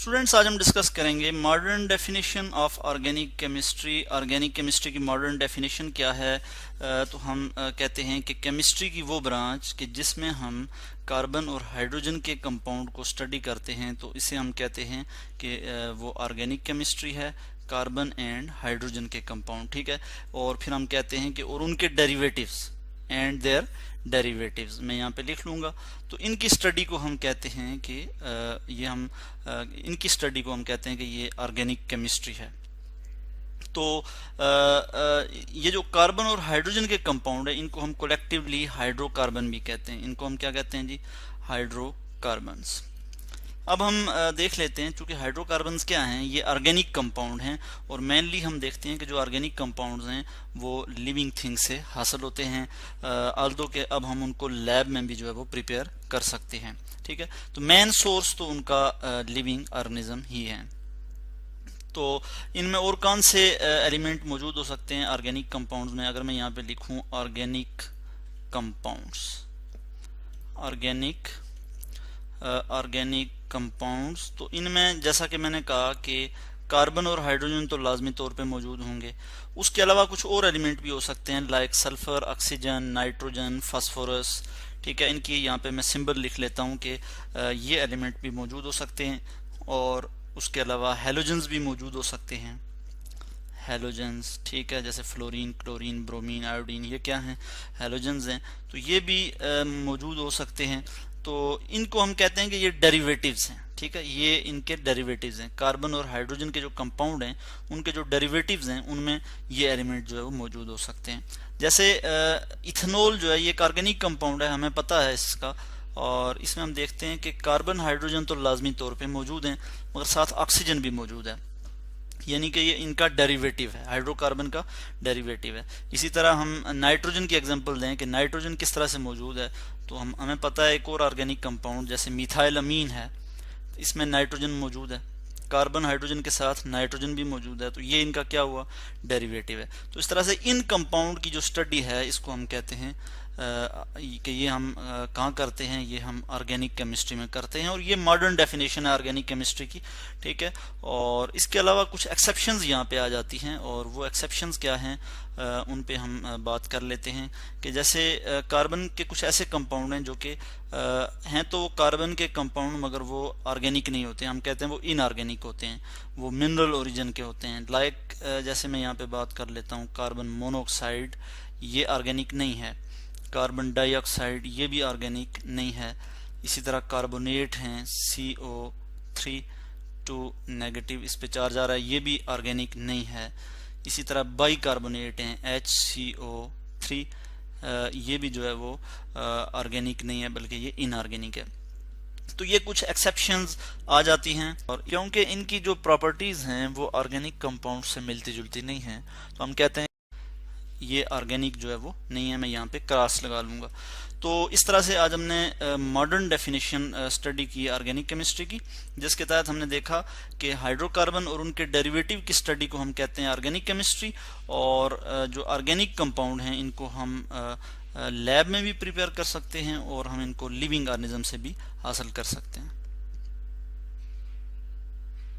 Students, आज हम discuss करेंगे modern definition of organic chemistry. Organic chemistry की मॉडर्न डेफिनेशन क्या है? तो हम कहते हैं कि केमिस्ट्री की वो ब्रांच कि जिसमें हम कार्बन और हाइड्रोजन के कंपाउंड को स्टडी करते हैं, तो इसे हम कहते हैं कि वो ऑर्गेनिक केमिस्ट्री है, कार्बन एंड हाइड्रोजन के कंपाउंड। ठीक है, और फिर हम कहते हैं कि और उनके डेरिवेटिव्स एंड देयर डेरिवेटिव्स, मैं यहाँ पे लिख लूँगा। तो इनकी स्टडी को हम कहते हैं कि इनकी स्टडी को हम कहते हैं कि ये ऑर्गेनिक केमिस्ट्री है। तो ये जो कार्बन और हाइड्रोजन के कंपाउंड है, इनको हम कोलेक्टिवली हाइड्रोकार्बन भी कहते हैं। इनको हम क्या कहते हैं जी? हाइड्रोकार्बन्स। अब हम देख लेते हैं, चूंकि हाइड्रोकार्बन्स क्या हैं, ये ऑर्गेनिक कंपाउंड हैं, और मेनली हम देखते हैं कि जो ऑर्गेनिक कंपाउंड्स हैं वो लिविंग थिंग से हासिल होते हैं, आल्दो के अब हम उनको लैब में भी जो है वो प्रिपेयर कर सकते हैं। ठीक है, तो मेन सोर्स तो उनका लिविंग ऑर्गेनिज्म ही है। तो इनमें और कौन से एलिमेंट मौजूद हो सकते हैं ऑर्गेनिक कंपाउंड्स में? अगर मैं यहाँ पे लिखूं ऑर्गेनिक कंपाउंड्स, ऑर्गेनिक कंपाउंड्स, तो इनमें जैसा कि मैंने कहा कि कार्बन और हाइड्रोजन तो लाजमी तौर पे मौजूद होंगे। उसके अलावा कुछ और एलिमेंट भी हो सकते हैं, like sulphur, oxygen, nitrogen, phosphorus. ठीक है, इनकी यहाँ पे मैं सिंबल लिख लेता हूँ कि ये एलिमेंट भी मौजूद हो सकते हैं। और उसके अलावा हेलोजन्स भी मौजूद हो सकते हैं, हेलोजन्स। ठीक है, जैसे फ्लोरीन, क्लोरीन, ब्रोमीन, आयोडीन, ये क्या हैं? हेलोजन्स हैं। तो ये भी मौजूद हो सकते हैं। तो इनको हम कहते हैं कि ये डेरिवेटिव्स हैं। ठीक है, ये इनके डेरिवेटिव्स हैं। कार्बन और हाइड्रोजन के जो कंपाउंड हैं, उनके जो डेरिवेटिव्स हैं, उनमें ये एलिमेंट जो है वो मौजूद हो सकते हैं। जैसे इथेनॉल जो है, ये एक ऑर्गेनिक कंपाउंड है, हमें पता है इसका। और इसमें हम देखते हैं कि कार्बन हाइड्रोजन तो लाजमी तौर पे मौजूद हैं, मगर साथ ऑक्सीजन भी मौजूद है, यानी कि ये इनका डेरिवेटिव है, हाइड्रोकार्बन का डेरिवेटिव है। इसी तरह हम नाइट्रोजन की एग्जांपल दें कि नाइट्रोजन किस तरह से मौजूद है, तो हमें पता है एक और ऑर्गेनिक कंपाउंड जैसे मिथाइलअमीन है, इसमें नाइट्रोजन मौजूद है, कार्बन हाइड्रोजन के साथ नाइट्रोजन भी मौजूद है, तो ये इनका क्या हुआ? डेरिवेटिव है। तो इस तरह से इन कंपाउंड की जो स्टडी है, इसको हम कहते हैं कि ये हम कहाँ करते हैं? ये हम ऑर्गेनिक केमिस्ट्री में करते हैं, और ये मॉडर्न डेफिनेशन है ऑर्गेनिक केमिस्ट्री की। ठीक है, और इसके अलावा कुछ एक्सेप्शंस यहाँ पे आ जाती हैं, और वो एक्सेप्शंस क्या हैं उन पे हम बात कर लेते हैं। कि जैसे कार्बन के कुछ ऐसे कंपाउंड हैं जो कि हैं तो कार्बन के कंपाउंड, मगर वो ऑर्गेनिक नहीं होते, हम कहते हैं वो इनऑर्गेनिक होते हैं, वो मिनरल ओरिजिन के होते हैं। लाइक जैसे मैं यहाँ पे बात कर लेता हूँ, कार्बन मोनोऑक्साइड, ये ऑर्गेनिक नहीं है। कार्बन डाइऑक्साइड, ये भी ऑर्गेनिक नहीं है। इसी तरह कार्बोनेट हैं, CO3 2 नेगेटिव, इस पे चार्ज आ रहा है, ये भी ऑर्गेनिक नहीं है। इसी तरह बाई कार्बोनेट हैं, HCO3, ये भी जो है वो ऑर्गेनिक नहीं है, बल्कि ये इनऑर्गेनिक है। तो ये कुछ एक्सेप्शंस आ जाती हैं, और क्योंकि इनकी जो प्रॉपर्टीज हैं वो ऑर्गेनिक कंपाउंड से मिलती जुलती नहीं हैं, तो हम कहते हैं ये ऑर्गेनिक जो है वो नहीं है। मैं यहाँ पे क्रॉस लगा लूँगा। तो इस तरह से आज हमने मॉडर्न डेफिनेशन स्टडी की ऑर्गेनिक केमिस्ट्री की, जिसके तहत हमने देखा कि हाइड्रोकार्बन और उनके डेरिवेटिव की स्टडी को हम कहते हैं ऑर्गेनिक केमिस्ट्री, और जो ऑर्गेनिक कंपाउंड हैं इनको हम लैब में भी प्रिपेयर कर सकते हैं, और हम इनको लिविंग ऑर्गेनिज्म से भी हासिल कर सकते हैं।